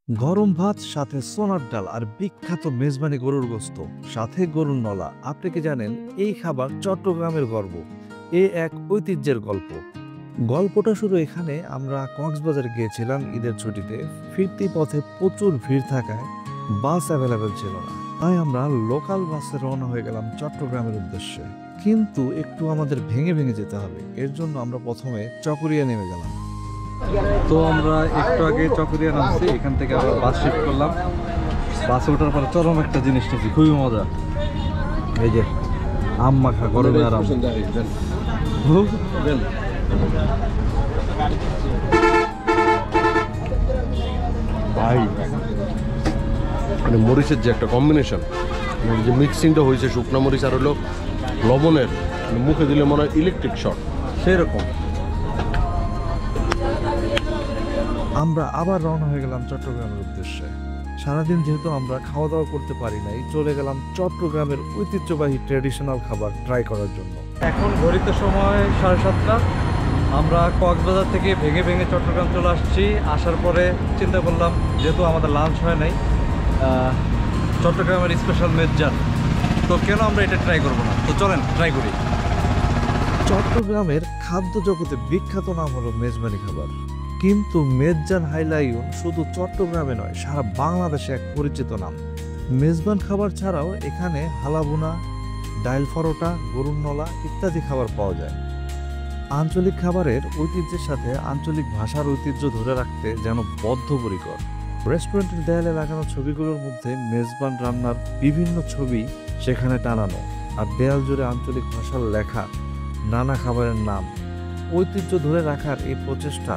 গরম ভাত সাথে সোনার ডাল আর বিখ্যাত মেজবানি গরুর গোস্ত সাথে গরুর নলা। আপনি কি জানেন এই খাবার চট্টগ্রামের গর্ব? এ এক ঐতিহ্যের গল্প। গল্পটা শুরু এখানে। আমরা কক্সবাজার গিয়েছিলাম ঈদের ছুটিতে। ফিরতি পথে প্রচুর ভিড় থাকায় বাস অ্যাভেলেবেল ছিল না, তাই আমরা লোকাল বাসে রওনা হয়ে গেলাম চট্টগ্রামের উদ্দেশ্যে। কিন্তু একটু আমাদের ভেঙে ভেঙে যেতে হবে, এর জন্য আমরা প্রথমে চকরিয়া নেমে গেলাম। তো আমরা একটু আগে চকরিয়া নামছি, এখান থেকে আবার বাস শিফট করলাম। বাসে ওঠার পরে চরম একটা জিনিস নিয়েছি, খুবই মজা। এই যে আম মাখা গরমে আরাম। ভাই মানে মরিচের যে একটা কম্বিনেশন, যে মিক্সিংটা হয়েছে শুকনো মরিচ আর হলো লবণের, মানে মুখে দিলে মনে হয় ইলেকট্রিক শক সেরকম। আমরা আবার রওনা হয়ে গেলাম চট্টগ্রামের উদ্দেশ্যে। সারাদিন যেহেতু আমরা খাওয়া দাওয়া করতে পারি নাই, চলে গেলাম চট্টগ্রামের ঐতিহ্যবাহী ট্র্যাডিশনাল খাবার ট্রাই করার জন্য। এখন ঘড়িতে সময় 7:30। আমরা কক্সবাজার থেকে ভেঙে ভেঙে চট্টগ্রাম চলে আসছি। আসার পরে চিন্তা করলাম, যেহেতু আমাদের লাঞ্চ হয় নাই, চট্টগ্রামের স্পেশাল মেজজান, তো কেন আমরা এটা ট্রাই করবো না? তো চলেন ট্রাই করি। চট্টগ্রামের খাদ্য জগতে বিখ্যাত নাম হলো মেজবানি খাবার, কিন্তু মেজজান হাইলাইন শুধু চট্টগ্রামে নয়, সারা বাংলাদেশে এক পরিচিত নাম। মেজবান খাবার ছাড়াও এখানে হালাভুনা, ডাইল পরোটা, গরুর নলা ইত্যাদি খাবার পাওয়া যায়। আঞ্চলিক খাবারের ঐতিহ্যের সাথে আঞ্চলিক ভাষার ঐতিহ্য ধরে রাখতে যেন বদ্ধপরিকর। রেস্টুরেন্টের দেয়ালে লাগানো ছবিগুলোর মধ্যে মেজবান রান্নার বিভিন্ন ছবি সেখানে টানানো, আর দেয়াল জুড়ে আঞ্চলিক ভাষার লেখা নানা খাবারের নাম। ঐতিহ্য ধরে রাখার এই প্রচেষ্টা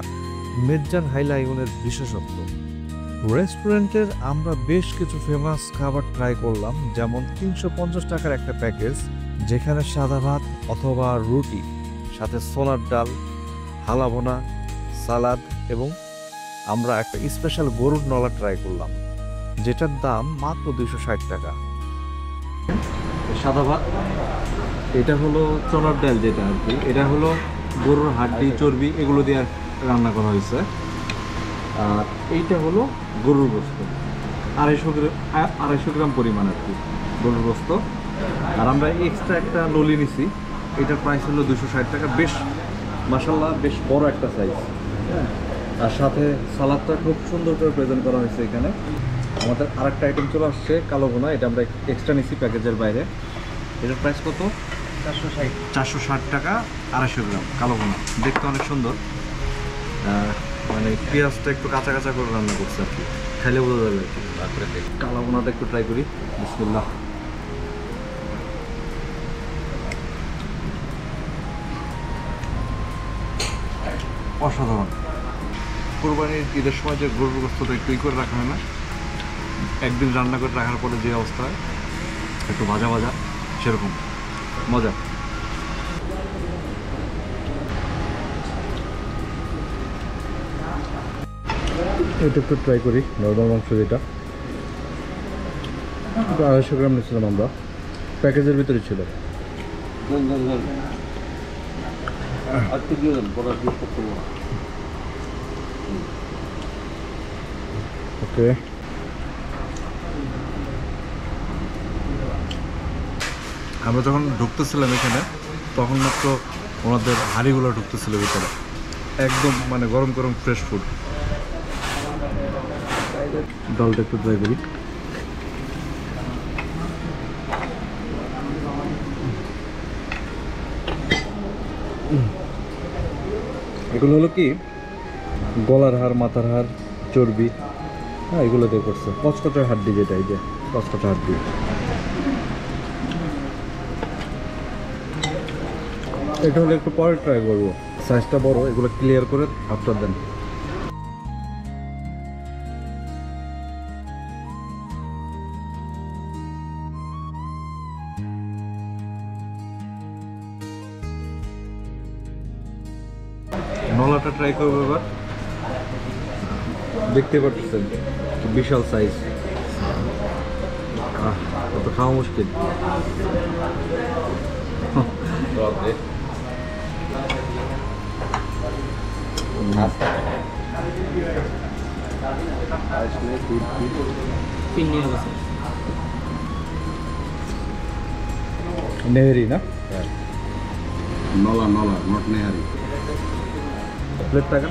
মেজজান হাইলাইনের বিশেষত্ব। রেস্টুরেন্টের আমরা বেশ কিছু ফেমাস খাবার ট্রাই করলাম, যেমন 350 টাকার একটা প্যাকেজ, যেখানে সাদা ভাত অথবা রুটি সাথে সোনার ডাল, হালাভোনা, সালাদ এবং আমরা একটা স্পেশাল গরুর নলা ট্রাই করলাম, যেটার দাম মাত্র 260 টাকা। সাদা ভাত, এটা হলো চনার ডাল, যেটা আর কি, এটা হলো গরুর হাড্ডি, চর্বি এগুলো দিয়ে রান্না করা হয়েছে। আর এইটা হলো গরুর গোস্ত, 250 গ্রাম পরিমাণ আর কি গরুর গোস্ত। আর আমরা এক্সট্রা একটা ললি নিছি, এটার প্রাইস হলো 260 টাকা। বেশ মাশাআল্লাহ, বেশ বড় একটা সাইজ। আর সাথে সালাদটা খুব সুন্দর করে প্রেজেন্ট করা হয়েছে এখানে। আমাদের আরেকটা আইটেম চলে আসছে কালো ভুনা, এটা আমরা এক্সট্রা নিছি প্যাকেজের বাইরে। এটার প্রাইস কত? 460 টাকা, 250 গ্রাম কালো ভুনা। দেখতে অনেক সুন্দর, মানে পেঁয়াজটা একটু কাঁচা কাঁচা করে রান্না করছে আর কি, খাইলে বোঝা যাবে আর কি। তারপরে কালো ভুনাটা একটু ট্রাই করি। বিসমিল্লাহ। অসাধারণ। কোরবানির ঈদের সময় যে গরুর গোস্তটা একটু করে রাখা হয় না, একদিন রান্না করে রাখার পরে যে অবস্থা হয়, একটু ভাজা ভাজা, সেরকম মজা। এটা একটু ট্রাই করি। নর্মাল মাংস যেটা 250 গ্রাম নিয়েছিলাম আমরা, প্যাকেজের ভিতরে ছিল। ওকে, আমরা যখন ঢুকতেছিলাম এখানে, তখন মাত্র ওনাদের হাঁড়িগুলো ঢুকতেছিল ভিতরে, একদম মানে গরম গরম ফ্রেশ ফুড। ডালটা একটু ট্রাই করি। এগুলো হলো কি, গলার হাড়, মাথার হাড়, চর্বি, হ্যাঁ এগুলো দিয়ে করছে। কচকচার হাড্ডি, যেটা এই যে কচকচা হাড্ডি। এটা হলে একটু পরে ট্রাই করবো, সাইজটা বড়। এগুলো ক্লিয়ার করে আফটার দেন। নলাটা ট্রাই করবো এবার। দেখতে পাচ্ছেন বিশাল সাইজ, অত খাওয়া মুশকিল। নেহেরি না নলা নট নেহারি। প্লেট টাকা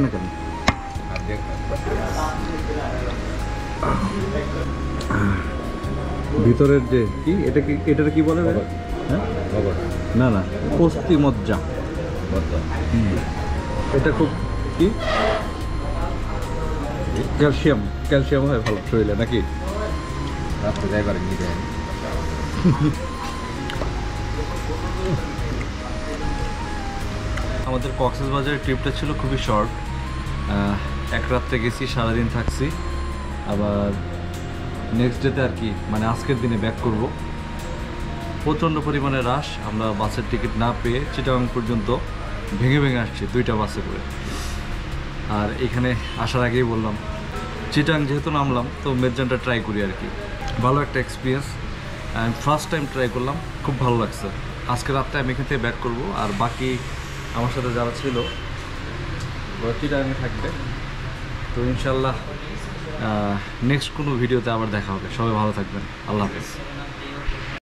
না কেন ভিতরের যে কি এটা কি বলে ভাই? হ্যাঁ না না পোস্তি মজ্জা এটা খুব কি ক্যালসিয়াম হয় ভালো শরীরে নাকি? আমাদের কক্সবাজারের ট্রিপটা ছিল খুবই শর্ট, এক রাত্রে গেছি, সারাদিন থাকছি, আবার নেক্সট ডেতে আর কি মানে আজকের দিনে ব্যাক করব। প্রচণ্ড পরিমাণে রাশ, আমরা বাসের টিকিট না পেয়ে চিটাগাং পর্যন্ত ভেঙে ভেঙে আসছি 2টা বাসে করে। আর এখানে আসার আগেই বললাম চিটাগাং যেহেতু নামলাম তো মেরজানটা ট্রাই করি আর কি, ভালো একটা এক্সপিরিয়েন্স। আমি ফার্স্ট টাইম ট্রাই করলাম, খুব ভালো লাগছে। আজকে রাতটা আমি এখান থেকে ব্যাক করবো, আর বাকি আমার সাথে যারা ছিল ওরা চিটাগাংয়ে থাকবে। তো ইনশাল্লাহ নেক্সট কোনো ভিডিওতে আবার দেখা হবে। সবাই ভালো থাকবেন, আল্লাহ হাফেজ।